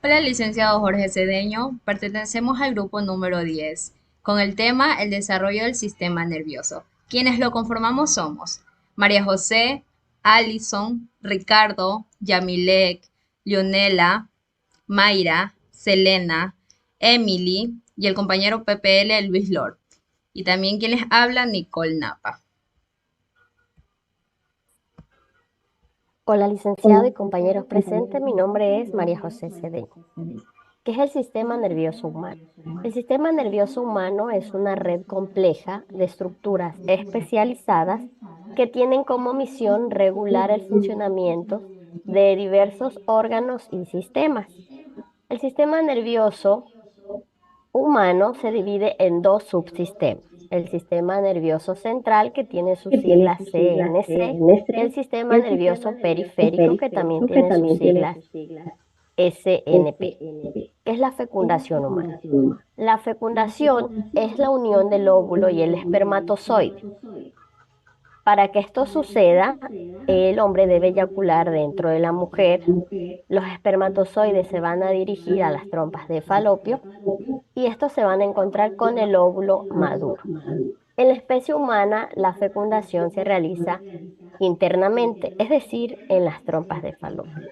Hola, licenciado Jorge Cedeño. Pertenecemos al grupo número 10, con el tema el desarrollo del sistema nervioso. Quienes lo conformamos somos María José, Alison, Ricardo, Yamilek, Leonela, Mayra, Selena, Emily y el compañero PPL Luis Lord. Y también quien les habla, Nicole Napa. Hola, licenciado y compañeros presentes. Mi nombre es María José Cedeño. ¿Qué es el sistema nervioso humano? El sistema nervioso humano es una red compleja de estructuras especializadas que tienen como misión regular el funcionamiento de diversos órganos y sistemas. El sistema nervioso humano se divide en dos subsistemas: el sistema nervioso central, que tiene sus siglas CNC, y el sistema nervioso periférico, que también tiene sus siglas SNP. ¿Qué es la fecundación humana? La fecundación es la unión del óvulo y el espermatozoide. Para que esto suceda, el hombre debe eyacular dentro de la mujer. Los espermatozoides se van a dirigir a las trompas de falopio y estos se van a encontrar con el óvulo maduro. En la especie humana, la fecundación se realiza internamente, es decir, en las trompas de falopio.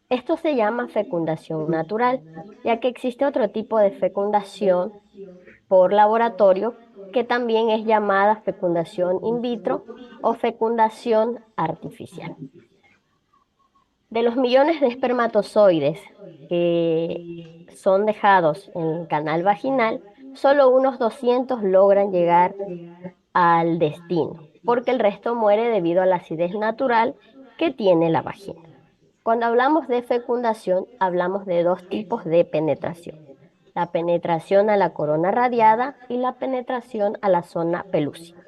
Esto se llama fecundación natural, ya que existe otro tipo de fecundación por laboratorio que también es llamada fecundación in vitro o fecundación artificial. De los millones de espermatozoides que son dejados en el canal vaginal, solo unos 200 logran llegar al destino, porque el resto muere debido a la acidez natural que tiene la vagina. Cuando hablamos de fecundación, hablamos de dos tipos de penetración: la penetración a la corona radiada y la penetración a la zona pelúcida.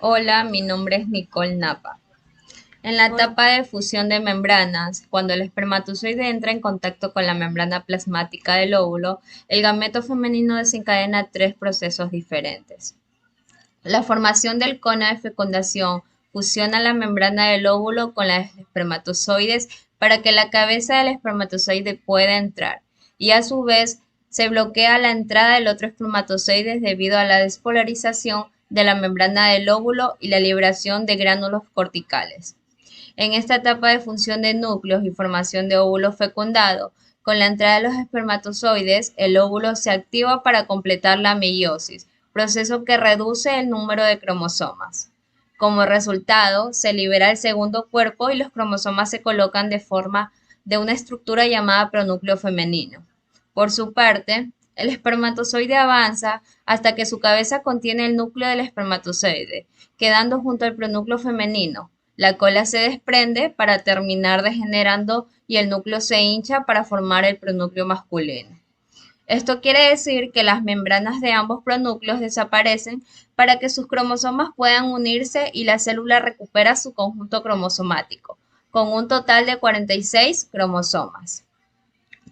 Hola, mi nombre es Nicole Napa. En la etapa de fusión de membranas, cuando el espermatozoide entra en contacto con la membrana plasmática del óvulo, el gameto femenino desencadena tres procesos diferentes. La formación del cono de fecundación fusiona la membrana del óvulo con los espermatozoides para que la cabeza del espermatozoide pueda entrar, y a su vez se bloquea la entrada del otro espermatozoide debido a la despolarización de la membrana del óvulo y la liberación de gránulos corticales. En esta etapa de función de núcleos y formación de óvulo fecundado, con la entrada de los espermatozoides, el óvulo se activa para completar la meiosis, proceso que reduce el número de cromosomas. Como resultado, se libera el segundo cuerpo y los cromosomas se colocan de forma de una estructura llamada pronúcleo femenino. Por su parte, el espermatozoide avanza hasta que su cabeza contiene el núcleo del espermatozoide, quedando junto al pronúcleo femenino. La cola se desprende para terminar degenerando y el núcleo se hincha para formar el pronúcleo masculino. Esto quiere decir que las membranas de ambos pronúcleos desaparecen para que sus cromosomas puedan unirse y la célula recupera su conjunto cromosomático, con un total de 46 cromosomas.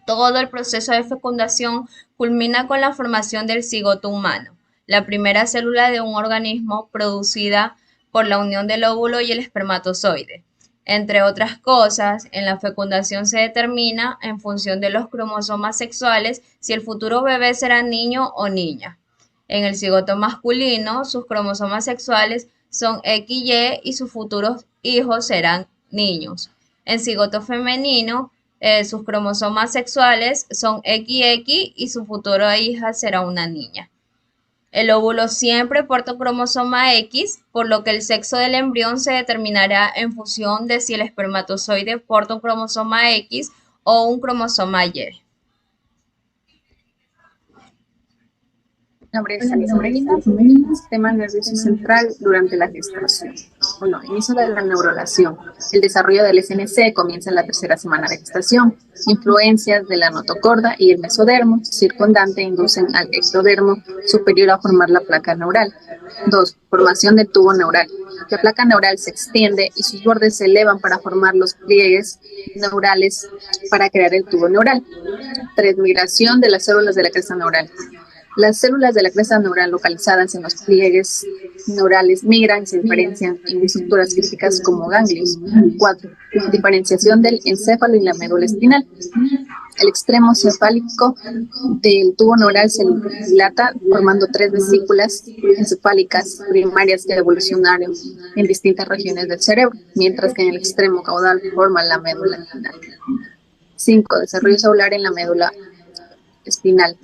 Todo el proceso de fecundación culmina con la formación del cigoto humano, la primera célula de un organismo producida por la unión del óvulo y el espermatozoide. Entre otras cosas, en la fecundación se determina, en función de los cromosomas sexuales, si el futuro bebé será niño o niña. En el cigoto masculino, sus cromosomas sexuales son XY y sus futuros hijos serán niños. En cigoto femenino, sus cromosomas sexuales son XX y su futura hija será una niña. El óvulo siempre porta un cromosoma X, por lo que el sexo del embrión se determinará en función de si el espermatozoide porta un cromosoma X o un cromosoma Y. Mi nombre es Alison Medina, sistema nervioso central durante la gestación. Bueno, inicio de la neurulación. El desarrollo del SNC comienza en la tercera semana de gestación. Influencias de la notocorda y el mesodermo circundante inducen al ectodermo superior a formar la placa neural. 2. Formación del tubo neural. La placa neural se extiende y sus bordes se elevan para formar los pliegues neurales para crear el tubo neural. 3. Migración de las células de la cresta neural. Las células de la cresta neural localizadas en los pliegues neurales migran y se diferencian en estructuras críticas como ganglios. 4. Diferenciación del encéfalo y la médula espinal. El extremo cefálico del tubo neural se dilata formando tres vesículas encefálicas primarias que evolucionaron en distintas regiones del cerebro, mientras que en el extremo caudal forma la médula espinal. 5. Desarrollo celular en la médula espinal.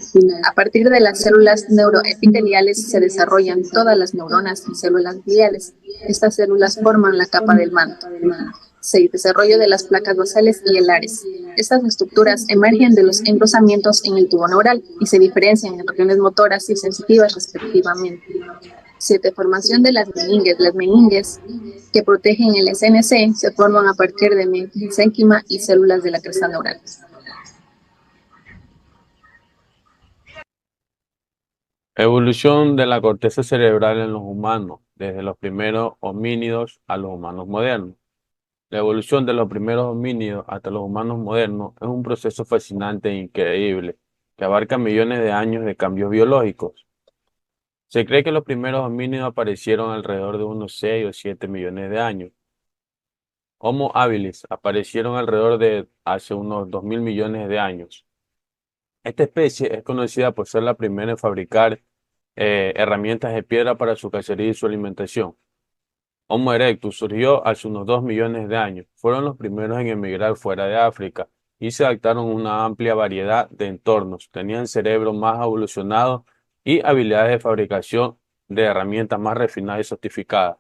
A partir de las células neuroepiteliales se desarrollan todas las neuronas y células gliales. Estas células forman la capa del manto. 6. Desarrollo de las placas basales y hilares. Estas estructuras emergen de los engrosamientos en el tubo neural y se diferencian en regiones motoras y sensitivas respectivamente. 7. Formación de las meninges. Las meninges que protegen el SNC se forman a partir de mesénquima y células de la cresta neural. Evolución de la corteza cerebral en los humanos, desde los primeros homínidos a los humanos modernos. La evolución de los primeros homínidos hasta los humanos modernos es un proceso fascinante e increíble, que abarca millones de años de cambios biológicos. Se cree que los primeros homínidos aparecieron alrededor de unos 6 o 7 millones de años. Homo habilis aparecieron alrededor de hace unos 2.000 millones de años. Esta especie es conocida por ser la primera en fabricar herramientas de piedra para su cacería y su alimentación. Homo erectus surgió hace unos 2 millones de años. Fueron los primeros en emigrar fuera de África y se adaptaron a una amplia variedad de entornos. Tenían cerebros más evolucionados y habilidades de fabricación de herramientas más refinadas y sofisticadas.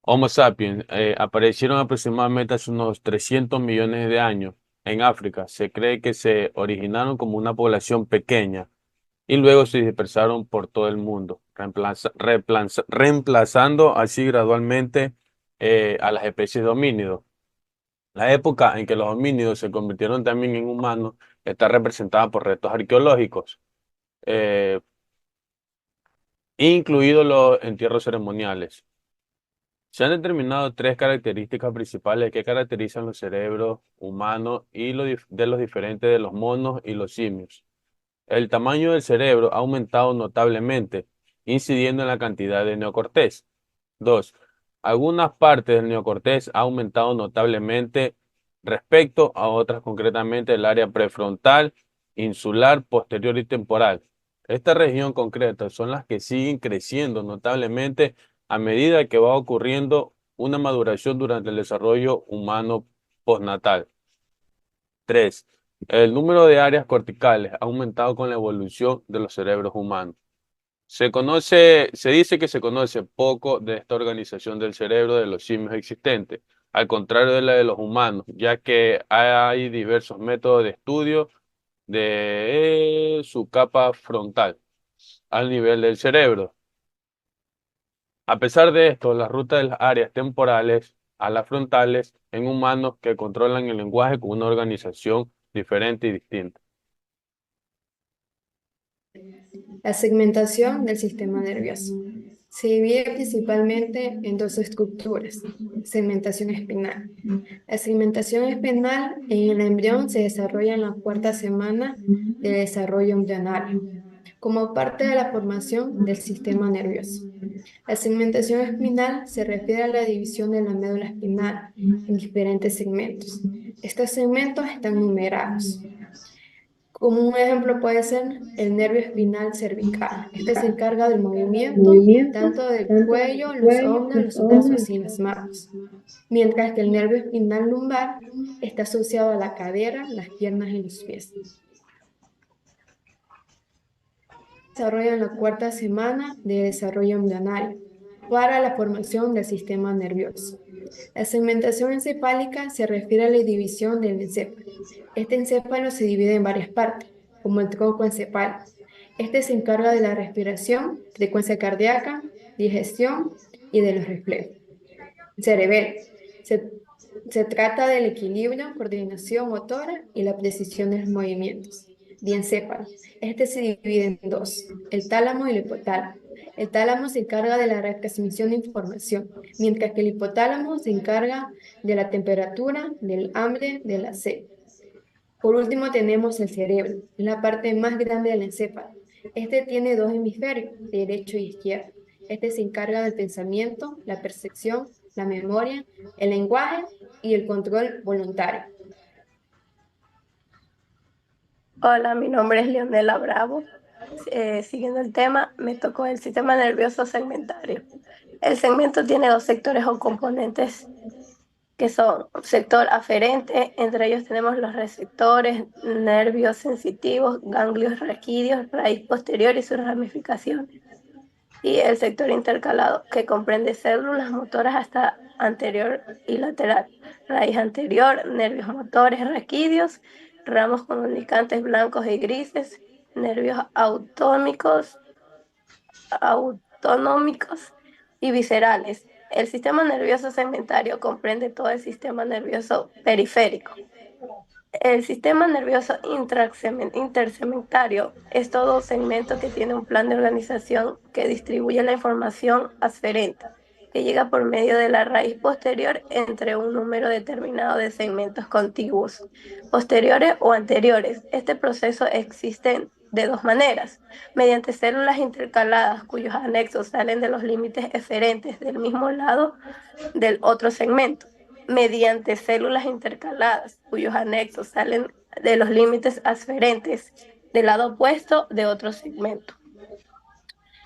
Homo sapiens aparecieron aproximadamente hace unos 300 millones de años en África. Se cree que se originaron como una población pequeña y luego se dispersaron por todo el mundo, reemplazando así gradualmente a las especies de homínidos. La época en que los homínidos se convirtieron también en humanos está representada por restos arqueológicos, eh, incluidos los entierros ceremoniales. Se han determinado tres características principales que caracterizan los cerebros humanos y de los diferentes de los monos y los simios. El tamaño del cerebro ha aumentado notablemente, incidiendo en la cantidad de neocortés. 2. Algunas partes del neocortés han aumentado notablemente respecto a otras, concretamente el área prefrontal, insular, posterior y temporal. Esta región concreta son las que siguen creciendo notablemente a medida que va ocurriendo una maduración durante el desarrollo humano postnatal. 3. El número de áreas corticales ha aumentado con la evolución de los cerebros humanos. Se dice que se conoce poco de esta organización del cerebro de los simios existentes, al contrario de la de los humanos, ya que hay diversos métodos de estudio de su capa frontal al nivel del cerebro. A pesar de esto, la ruta de las áreas temporales a las frontales en humanos que controlan el lenguaje con una organización diferente y distinta. La segmentación del sistema nervioso. Se divide principalmente en dos estructuras. Segmentación espinal. La segmentación espinal en el embrión se desarrolla en la cuarta semana de desarrollo embrionario, como parte de la formación del sistema nervioso. La segmentación espinal se refiere a la división de la médula espinal en diferentes segmentos. Estos segmentos están numerados. Como un ejemplo puede ser el nervio espinal cervical. Este se encarga del movimiento tanto del cuello, los hombros, los brazos y las manos. Mientras que el nervio espinal lumbar está asociado a la cadera, las piernas y los pies. Se desarrolla en la cuarta semana de desarrollo embrionario para la formación del sistema nervioso. La segmentación encefálica se refiere a la división del encéfalo. Este encéfalo se divide en varias partes, como el tronco encefálico. Este se encarga de la respiración, frecuencia cardíaca, digestión y de los reflejos. Cerebelo. Se trata del equilibrio, coordinación motora y la precisión de los movimientos. Diencéfalo. Este se divide en dos, el tálamo y el hipotálamo. El tálamo se encarga de la transmisión de información, mientras que el hipotálamo se encarga de la temperatura, del hambre, de la sed. Por último tenemos el cerebro, la parte más grande del encéfalo. Este tiene dos hemisferios, derecho y izquierdo. Este se encarga del pensamiento, la percepción, la memoria, el lenguaje y el control voluntario. Hola, mi nombre es Leonela Bravo. Siguiendo el tema, me tocó el sistema nervioso segmentario. El segmento tiene dos sectores o componentes que son sector aferente, entre ellos tenemos los receptores, nervios sensitivos, ganglios raquídeos, raíz posterior y sus ramificaciones. Y el sector intercalado, que comprende células motoras hasta anterior y lateral, raíz anterior, nervios motores raquídeos, ramos comunicantes blancos y grises, nervios autonómicos y viscerales. El sistema nervioso segmentario comprende todo el sistema nervioso periférico. El sistema nervioso intersegmentario es todo segmento que tiene un plan de organización que distribuye la información aferente, que llega por medio de la raíz posterior entre un número determinado de segmentos contiguos, posteriores o anteriores. Este proceso existe de dos maneras: mediante células intercaladas cuyos anexos salen de los límites eferentes del mismo lado del otro segmento, mediante células intercaladas cuyos anexos salen de los límites aferentes del lado opuesto de otro segmento.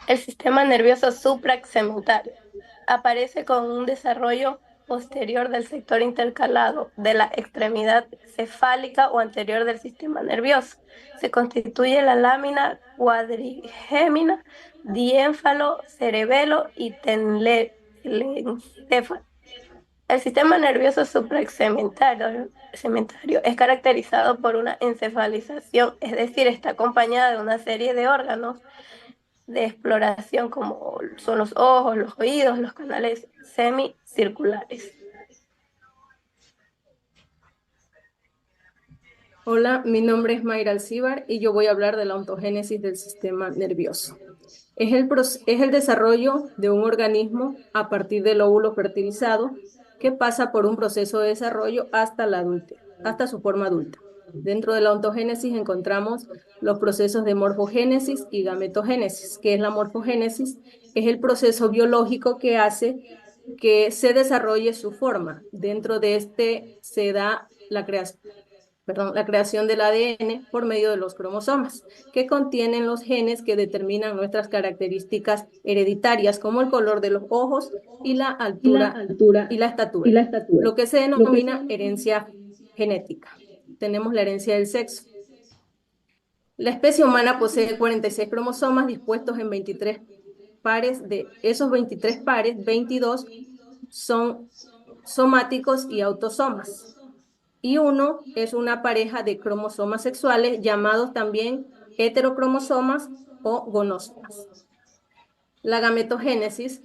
El sistema nervioso suprasegmentario aparece con un desarrollo posterior del sector intercalado de la extremidad cefálica o anterior del sistema nervioso. Se constituye la lámina cuadrigémina, diénfalo, cerebelo y telencéfalo. El sistema nervioso suprasegmentario es caracterizado por una encefalización, es decir, está acompañada de una serie de órganos de exploración como son los ojos, los oídos, los canales semicirculares. Hola, mi nombre es Mayra Alcíbar y yo voy a hablar de la ontogénesis del sistema nervioso. Es el desarrollo de un organismo a partir del óvulo fertilizado que pasa por un proceso de desarrollo hasta su forma adulta. Dentro de la ontogénesis encontramos los procesos de morfogénesis y gametogénesis. ¿Qué es la morfogénesis? Es el proceso biológico que hace que se desarrolle su forma. Dentro de este se da la creación del ADN por medio de los cromosomas, que contienen los genes que determinan nuestras características hereditarias, como el color de los ojos y la altura y la estatura, lo que se denomina herencia genética. Tenemos la herencia del sexo. La especie humana posee 46 cromosomas dispuestos en 23 pares. De esos 23 pares, 22 son somáticos y autosomas, y uno es una pareja de cromosomas sexuales llamados también heterocromosomas o gonosomas. La gametogénesis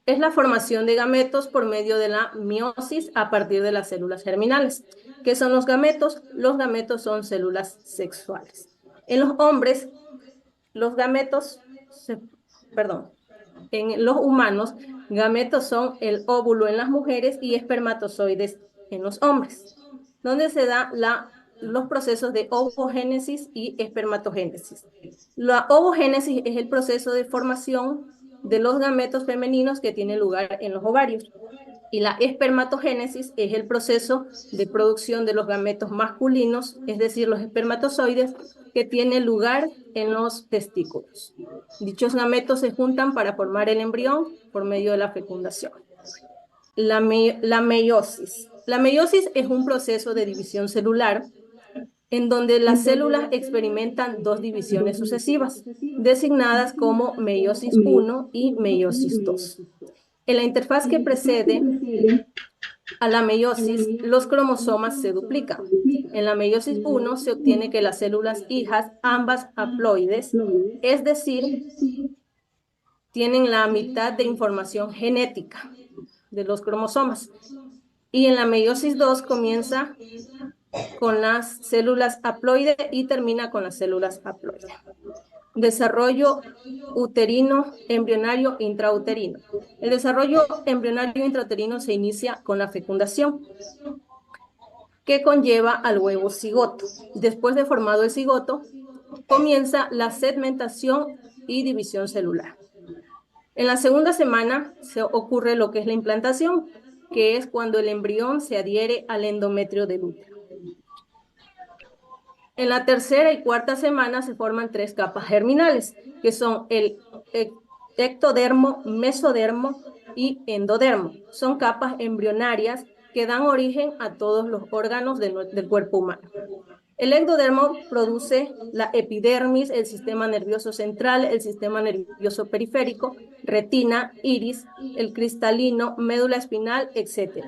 es la formación de gametos por medio de la meiosis a partir de las células germinales. ¿Qué son los gametos? Los gametos son células sexuales. En los hombres, en los humanos, gametos son el óvulo en las mujeres y espermatozoides en los hombres, donde se dan los procesos de ovogénesis y espermatogénesis. La ovogénesis es el proceso de formación de los gametos femeninos que tiene lugar en los ovarios, y la espermatogénesis es el proceso de producción de los gametos masculinos, es decir, los espermatozoides, que tiene lugar en los testículos. Dichos gametos se juntan para formar el embrión por medio de la fecundación. La meiosis. La meiosis es un proceso de división celular en donde las células experimentan dos divisiones sucesivas, designadas como meiosis 1 y meiosis 2. En la interfaz que precede a la meiosis, los cromosomas se duplican. En la meiosis 1 se obtiene que las células hijas, ambas haploides, es decir, tienen la mitad de información genética de los cromosomas. Y en la meiosis 2 comienza con las células haploide y termina con las células haploide. Desarrollo uterino, embrionario, intrauterino. El desarrollo embrionario intrauterino se inicia con la fecundación, que conlleva al huevo cigoto. Después de formado el cigoto, comienza la segmentación y división celular. En la segunda semana se ocurre lo que es la implantación, que es cuando el embrión se adhiere al endometrio del útero. En la tercera y cuarta semana se forman 3 capas germinales, que son el ectodermo, mesodermo y endodermo. Son capas embrionarias que dan origen a todos los órganos del cuerpo humano. El ectodermo produce la epidermis, el sistema nervioso central, el sistema nervioso periférico, retina, iris, el cristalino, médula espinal, etc.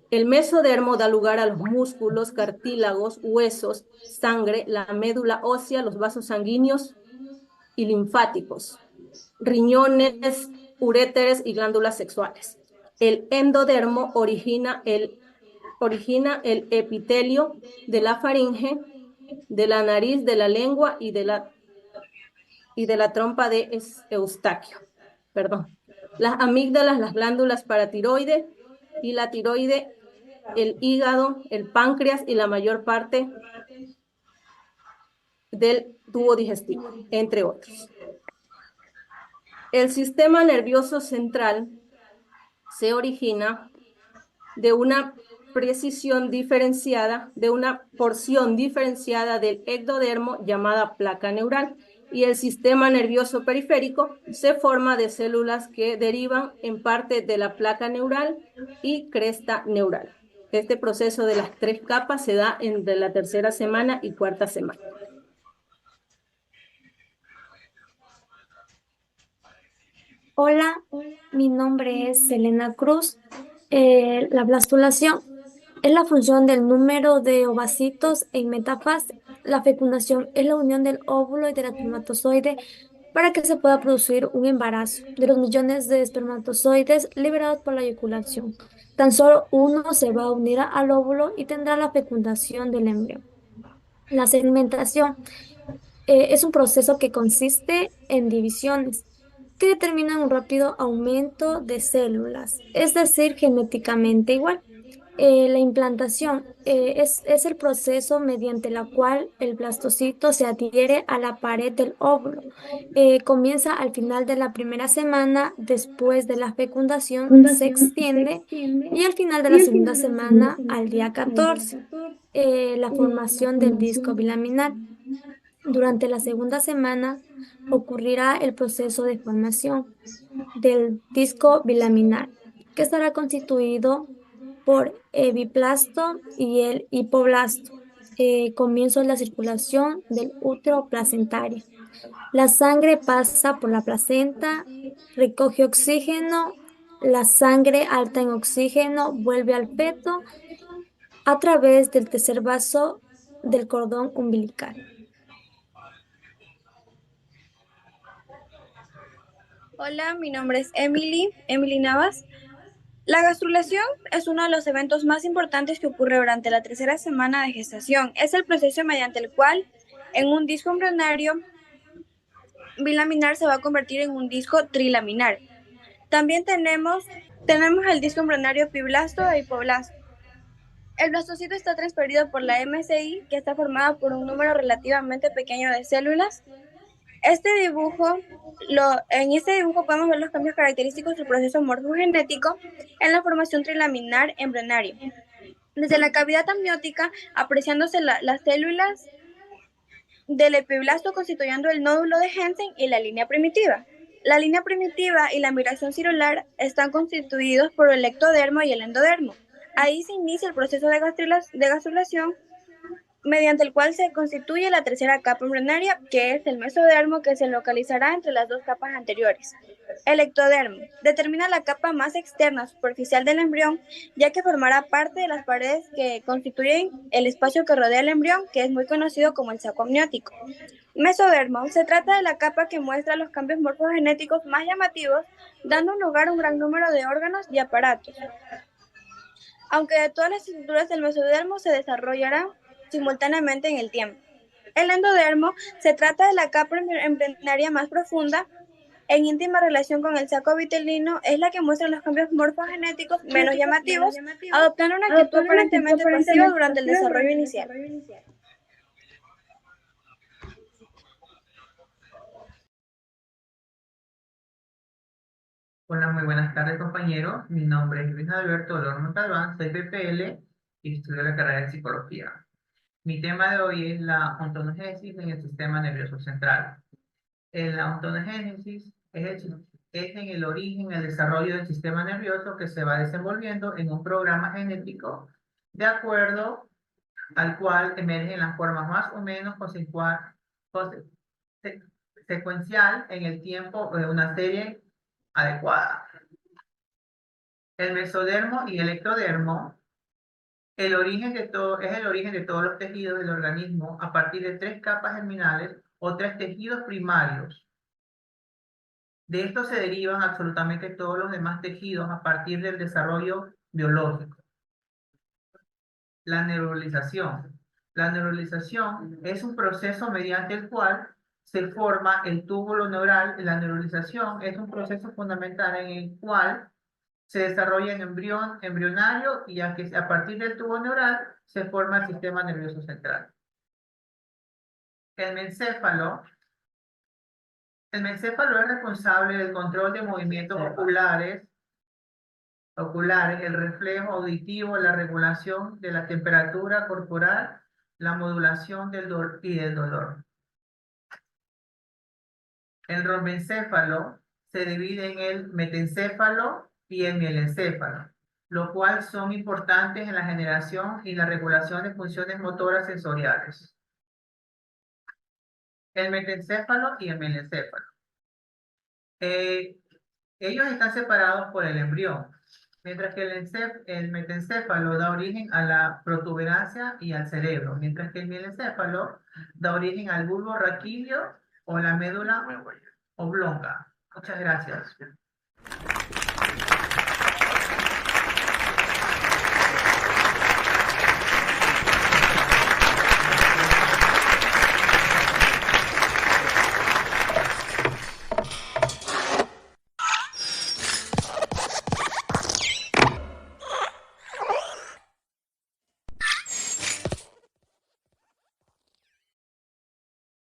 El mesodermo da lugar a los músculos, cartílagos, huesos, sangre, la médula ósea, los vasos sanguíneos y linfáticos, riñones, uréteres y glándulas sexuales. El endodermo origina el epitelio de la faringe, de la nariz, de la lengua y de la trompa de Eustaquio. Perdón. Las amígdalas, las glándulas paratiroides y la tiroide, el hígado, el páncreas y la mayor parte del tubo digestivo, entre otros. El sistema nervioso central se origina de una precisión diferenciada, de una porción diferenciada del ectodermo llamada placa neural, y el sistema nervioso periférico se forma de células que derivan en parte de la placa neural y cresta neural. Este proceso de las 3 capas se da entre la tercera semana y cuarta semana. Hola, mi nombre es Selena Cruz. La blastulación es la función del número de ovocitos en metafase. La fecundación es la unión del óvulo y del espermatozoide para que se pueda producir un embarazo. De los millones de espermatozoides liberados por la eyaculación, tan solo uno se va a unir al óvulo y tendrá la fecundación del embrión. La segmentación es un proceso que consiste en divisiones que determinan un rápido aumento de células, es decir, genéticamente igual. La implantación es el proceso mediante el cual el blastocito se adhiere a la pared del óvulo. Comienza al final de la primera semana, después de la fecundación se extiende y al final de la segunda semana, al día 14, la formación del disco bilaminar. Durante la segunda semana ocurrirá el proceso de formación del disco bilaminar, que estará constituido por epiplasto y el hipoblasto. Comienzo de la circulación del útero placentario. La sangre pasa por la placenta, recoge oxígeno, la sangre alta en oxígeno vuelve al feto a través del tercer vaso del cordón umbilical. Hola, mi nombre es Emily Navas. La gastrulación es uno de los eventos más importantes que ocurre durante la tercera semana de gestación. Es el proceso mediante el cual en un disco embrionario bilaminar se va a convertir en un disco trilaminar. También tenemos el disco embrionario epiblasto e hipoblasto. El blastocito está transferido por la MCI, que está formada por un número relativamente pequeño de células. En este dibujo podemos ver los cambios característicos del proceso morfogenético en la formación trilaminar embrionario. Desde la cavidad amniótica, apreciándose las células del epiblasto constituyendo el nódulo de Hensen y la línea primitiva. La línea primitiva y la migración cirular están constituidos por el ectodermo y el endodermo. Ahí se inicia el proceso de gastrulación, mediante el cual se constituye la tercera capa embrionaria, que es el mesodermo, que se localizará entre las 2 capas anteriores. El ectodermo determina la capa más externa superficial del embrión, ya que formará parte de las paredes que constituyen el espacio que rodea el embrión, que es muy conocido como el saco amniótico. Mesodermo se trata de la capa que muestra los cambios morfogenéticos más llamativos, dando lugar a un gran número de órganos y aparatos. Aunque de todas las estructuras del mesodermo se desarrollarán simultáneamente en el tiempo. El endodermo se trata de la capa embrionaria más profunda, en íntima relación con el saco vitelino, es la que muestra los cambios morfogenéticos menos llamativos, adoptando una actitud aparentemente pasiva durante el desarrollo inicial. Hola, muy buenas tardes, compañeros. Mi nombre es Luis Alberto Olor Montalbán, soy PPL y estudio la carrera de Psicología. Mi tema de hoy es la ontogénesis en el sistema nervioso central. La ontogénesis es en el origen, el desarrollo del sistema nervioso que se va desenvolviendo en un programa genético de acuerdo al cual emergen las formas más o menos secuencial en el tiempo de una serie adecuada. El mesodermo y el ectodermo, es el origen de todos los tejidos del organismo a partir de 3 capas germinales o 3 tejidos primarios. De esto se derivan absolutamente todos los demás tejidos a partir del desarrollo biológico. La neuralización. La neuralización es un proceso mediante el cual se forma el túbulo neural. La neuralización es un proceso fundamental en el cual se desarrolla en embrionario y a partir del tubo neural se forma el sistema nervioso central. El mencéfalo es responsable del control de movimientos oculares, el reflejo auditivo, la regulación de la temperatura corporal, la modulación del dolor. El rombencéfalo se divide en el metencéfalo y el mielencéfalo, lo cual son importantes en la generación y la regulación de funciones motoras sensoriales. El metencéfalo y el mielencéfalo. Ellos están separados por el embrión, mientras que el metencéfalo da origen a la protuberancia y al cerebro, mientras que el mielencéfalo da origen al bulbo raquídeo o la médula oblonga. Muchas gracias.